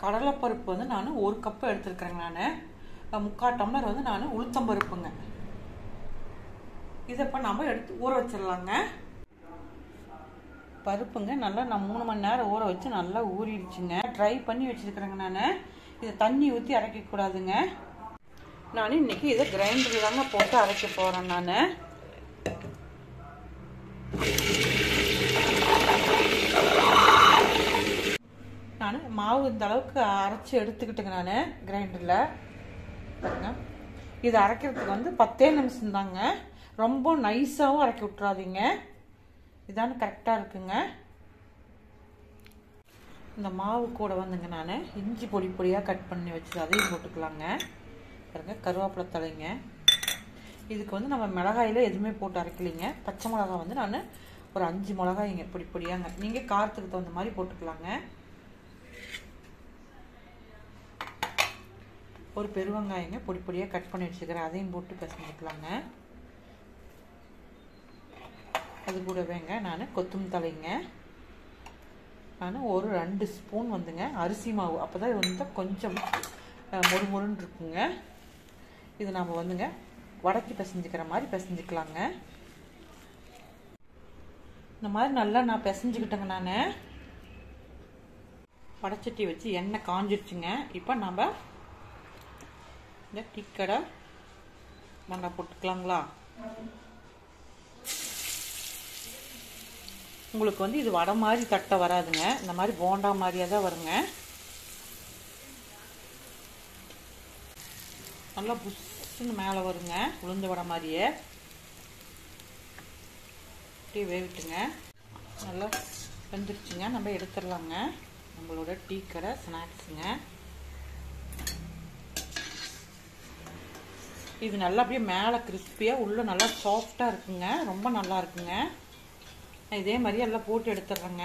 கடலைப்பருப்பு வந்து நான் 1 கப் எடுத்துருக்கிறேங்க. நான் 3/4 டம்ளர் வந்து நான் உளுத்தம்பருப்புங்க. இதை இப்போ நம்ம எடுத்து ஊற வச்சிடலாங்க. பருப்புங்க நல்லா நான் 3 மணி நேரம் ஊற வச்சு நல்லா ஊறிடுச்சுங்க. ட்ரை பண்ணி வச்சுருக்கிறேங்க. நான் இதை தண்ணி ஊற்றி அரைக்கக்கூடாதுங்க. நான் இன்னைக்கு இதை கிரைண்டரில் தாங்க போட்டு அரைக்க போகிறேன். நான் மாவு இந்த அளவுக்கு அரைச்சி எடுத்துக்கிட்டுங்க. நான் கிரைண்டரில் பாருங்க. இது அரைக்கிறதுக்கு வந்து 10 நிமிஷம் தாங்க. ரொம்ப நைஸாகவும் அரைக்க விட்டுறாதீங்க. இதான கரெக்டாக இருக்குங்க. இந்த மாவு கூட வந்துங்க நான் இஞ்சி பொடி பொடியாக கட் பண்ணி வச்சு அதையும் போட்டுக்கலாங்க. பாருங்க, கருவேப்பிலை தலைங்க. இதுக்கு வந்து நம்ம மிளகாயில் எதுவுமே போட்டு அரைக்கலிங்க. பச்சை மிளகாய் வந்து நான் ஒரு 5 மிளகாய்ங்க பொடி பொடியாங்க. நீங்கள் காரத்துக்கு தகுந்த மாதிரி போட்டுக்கலாங்க. ஒரு பெருவங்காயங்க பொடி பொடியாக கட் பண்ணி வச்சுக்கிறேன். அதையும் போட்டு பிசைஞ்சுக்கலாங்க. அது கூடவேங்க நான் கொத்தமல்லி தலைங்க. நான் ஒரு 2 ஸ்பூன் வந்துங்க அரிசி மாவு. அப்போ தான் இது வந்து கொஞ்சம் மொறுமொறுன்னு இருக்குங்க. இது நம்ம வந்துங்க வடக்கி பிசைஞ்சிக்கிற மாதிரி பிசைஞ்சிக்கலாங்க. இந்த மாதிரி நல்லா நான் பிசைஞ்சுக்கிட்டேங்க. நான் வடச்சட்டி வச்சு எண்ணெய் காஞ்சிடுச்சுங்க. இப்போ நம்ம இந்த டீக்கடை மண்டை போட்டுக்கலாங்களா? உங்களுக்கு வந்து இது வடை மாதிரி தட்டை வராதுங்க. இந்த மாதிரி போண்டா மாதிரியாக தான் வருங்க. நல்லா புஷ்ஷுன்னு மேலே வருங்க. உளுந்து வடை மாதிரியே அப்படியே வேவிட்டுங்க. நல்லா வெந்துருச்சுங்க. நம்ம எடுத்துடலாங்க. நம்மளோட டீ கடை ஸ்நாக்ஸுங்க. இது நல்லா அப்படியே மேலே கிறிஸ்பியாக உள்ள நல்லா சாஃப்டாக இருக்குங்க. ரொம்ப நல்லா இருக்குங்க. இதே மாதிரி எல்லாம் போட்டு எடுத்துடுறேங்க.